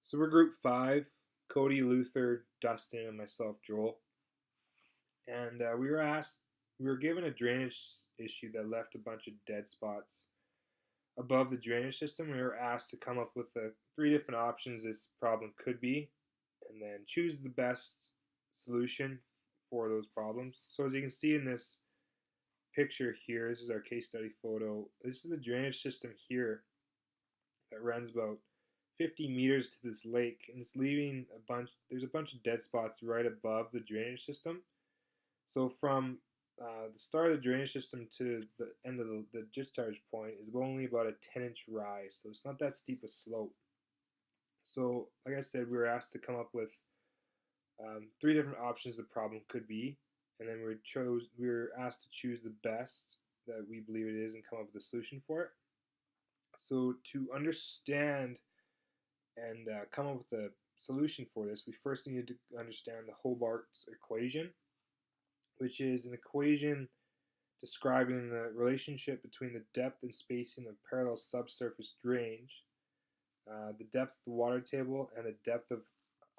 So we're group five: Cody, Luther, Dustin, and myself, Joel. And we were given a drainage issue that left a bunch of dead spots above the drainage system. We were asked to come up with three different options this problem could be, and then choose the best solution for those problems. So as you can see in this picture here, this is our case study photo. This is the drainage system here that runs about 50 meters to this lake, and it's leaving there's a bunch of dead spots right above the drainage system. So from the start of the drainage system to the end of the discharge point is only about a 10-inch rise, so it's not that steep a slope. So like I said, we were asked to come up with three different options the problem could be, and then we were asked to choose the best that we believe it is and come up with a solution for it. So to understand and come up with a solution for this, we first need to understand the Hobart's equation, which is an equation describing the relationship between the depth and spacing of parallel subsurface drainage, the depth of the water table, and the depth of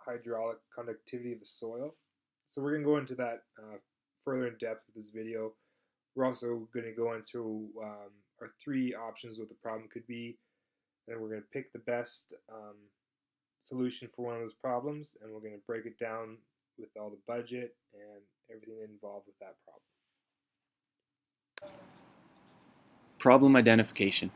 hydraulic conductivity of the soil. So we're going to go into that further in depth with this video. We're also going to go into our three options what the problem could be, and we're going to pick the best solution for one of those problems, and we're going to break it down with all the budget and everything involved with that problem. Problem identification.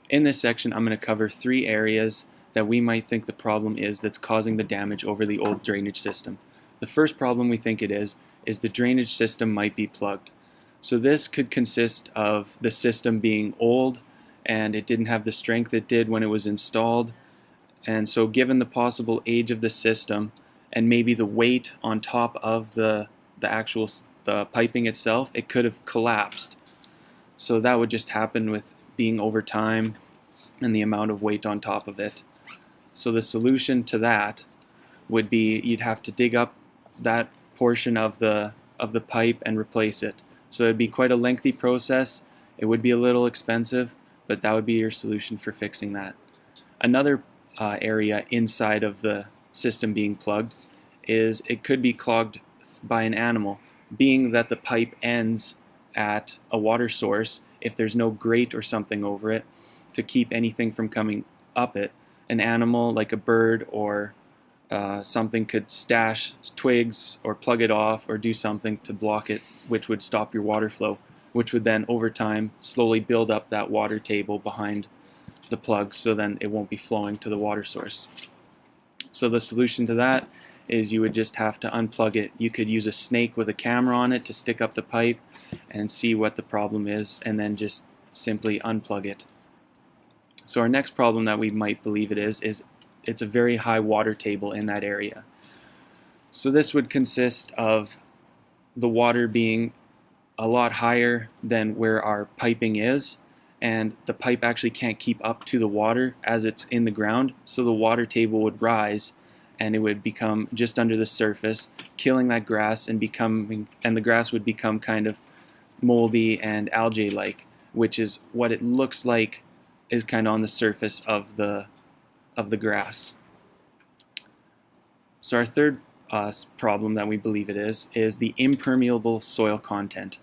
In this section, I'm going to cover three areas that we might think the problem is that's causing the damage over the old drainage system. The first problem we think it is the drainage system might be plugged. So this could consist of the system being old and it didn't have the strength it did when it was installed. And so given the possible age of the system and maybe the weight on top of the piping itself, it could have collapsed. So that would just happen with being over time and the amount of weight on top of it. So the solution to that would be you'd have to dig up that portion of the pipe and replace it. So it'd be quite a lengthy process. It would be a little expensive, but that would be your solution for fixing that. Another area inside of the system being plugged is it could be clogged by an animal, being that the pipe ends at a water source. If there's no grate or something over it to keep anything from coming up it, an animal like a bird or something could stash twigs or plug it off or do something to block it, which would stop your water flow, which would then over time slowly build up that water table behind the plug, so then it won't be flowing to the water source. So the solution to that is you would just have to unplug it. You could use a snake with a camera on it to stick up the pipe and see what the problem is, and then just simply unplug it. So our next problem that we might believe it is it's a very high water table in that area. So this would consist of the water being a lot higher than where our piping is, and the pipe actually can't keep up to the water as it's in the ground, so the water table would rise and it would become just under the surface, killing that grass and the grass would become kind of moldy and algae-like, which is what it looks like is kind of on the surface of the grass. So our third problem that we believe it is the impermeable soil content.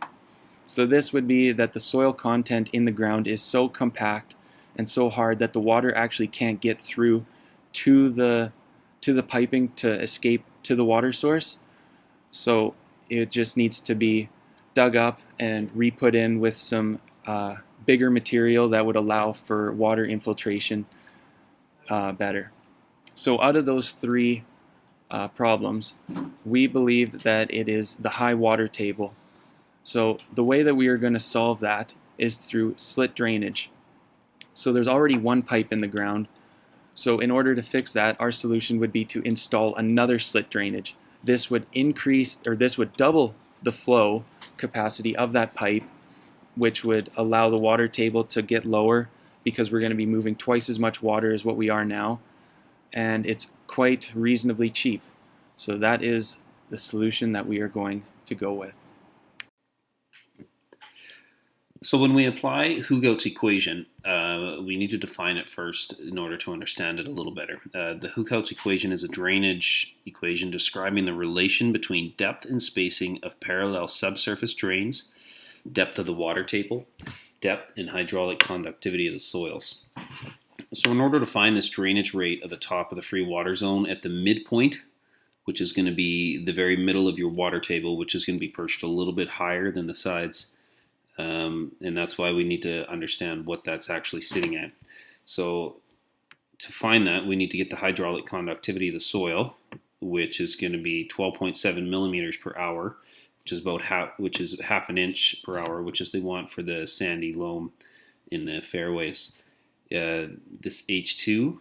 So this would be that the soil content in the ground is so compact and so hard that the water actually can't get through to the piping to escape to the water source. So it just needs to be dug up and re-put in with some bigger material that would allow for water infiltration better. So out of those three problems, we believe that it is the high water table. So the way that we are going to solve that is through slit drainage. So there's already one pipe in the ground. So in order to fix that, our solution would be to install another slit drainage. This would double the flow capacity of that pipe, which would allow the water table to get lower because we're going to be moving twice as much water as what we are now. And it's quite reasonably cheap. So that is the solution that we are going to go with. So when we apply Hugout's equation, we need to define it first in order to understand it a little better. The Hugout's equation is a drainage equation describing the relation between depth and spacing of parallel subsurface drains, depth of the water table, depth and hydraulic conductivity of the soils. So in order to find this drainage rate of the top of the free water zone at the midpoint, which is going to be the very middle of your water table, which is going to be perched a little bit higher than the sides, and that's why we need to understand what that's actually sitting at. So to find that, we need to get the hydraulic conductivity of the soil, which is going to be 12.7 millimeters per hour, which is half an inch per hour, which is they want for the sandy loam in the fairways. This H2,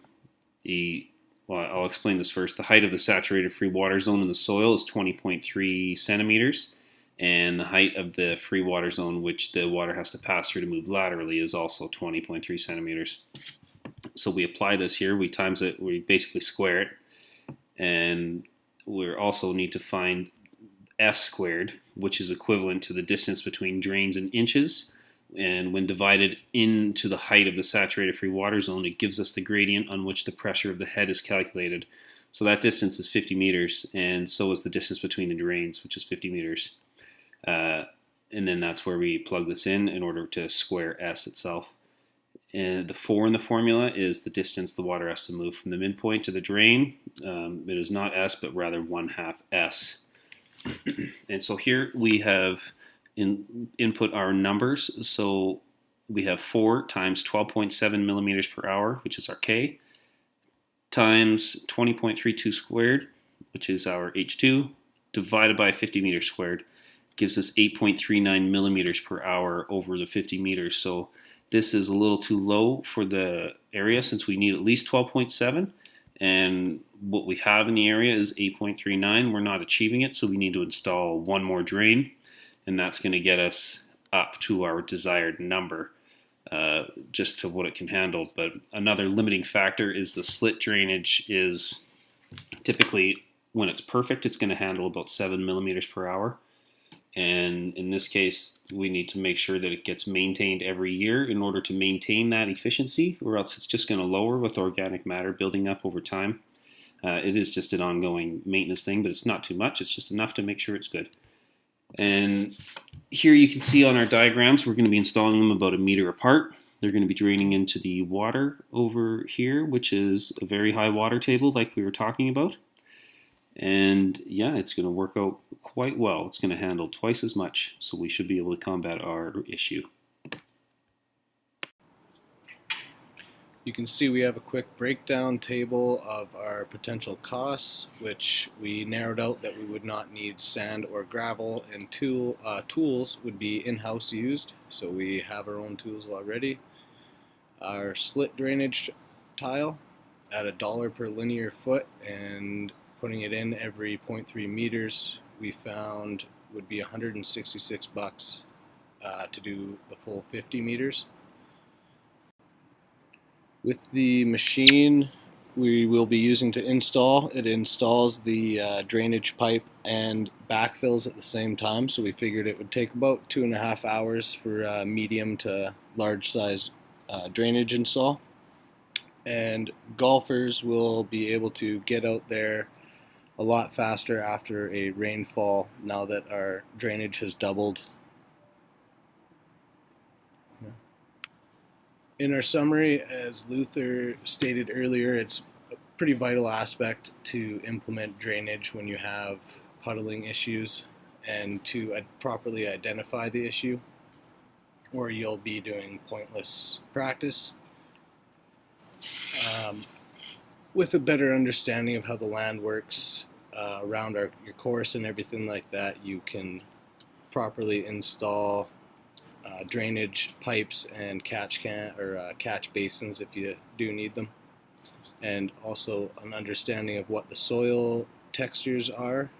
I'll explain this first. The height of the saturated free water zone in the soil is 20.3 centimeters. And the height of the free water zone, which the water has to pass through to move laterally, is also 20.3 centimeters. So we apply this here, we times it, we basically square it, and we also need to find S squared, which is equivalent to the distance between drains in inches. And when divided into the height of the saturated free water zone, it gives us the gradient on which the pressure of the head is calculated. So that distance is 50 meters, and so is the distance between the drains, which is 50 meters. And then that's where we plug this in order to square S itself. And the 4 in the formula is the distance the water has to move from the midpoint to the drain. It is not S, but rather 1/2 S. And so here we have input our numbers. So we have 4 times 12.7 millimeters per hour, which is our K, times 20.32 squared, which is our H2, divided by 50 meters squared, gives us 8.39 millimeters per hour over the 50 meters. So this is a little too low for the area since we need at least 12.7. And what we have in the area is 8.39. We're not achieving it, so we need to install one more drain. And that's going to get us up to our desired number, just to what it can handle. But another limiting factor is the slit drainage is typically, when it's perfect, it's going to handle about 7 millimeters per hour. And in this case, we need to make sure that it gets maintained every year in order to maintain that efficiency, or else it's just going to lower with organic matter building up over time. It is just an ongoing maintenance thing, but it's not too much. It's just enough to make sure it's good. And here you can see on our diagrams, we're going to be installing them about 1 meter apart. They're going to be draining into the water over here, which is a very high water table like we were talking about. And yeah, it's going to work out quite well. It's going to handle twice as much, so we should be able to combat our issue. You can see we have a quick breakdown table of our potential costs, which we narrowed out that we would not need sand or gravel, and tools would be in-house used, so we have our own tools already. Our slit drainage tile at $1 per linear foot, and putting it in every 0.3 meters, we found would be $166 to do the full 50 meters. With the machine we will be using to install, it installs the drainage pipe and backfills at the same time, so we figured it would take about 2.5 hours for medium to large size drainage install. And golfers will be able to get out there a lot faster after a rainfall now that our drainage has doubled. In our summary, as Luther stated earlier, it's a pretty vital aspect to implement drainage when you have puddling issues and to properly identify the issue, or you'll be doing pointless practice. With a better understanding of how the land works around your course and everything like that, you can properly install drainage pipes and catch basins if you do need them. And also an understanding of what the soil textures are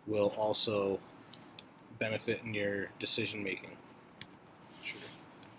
will also benefit in your decision making.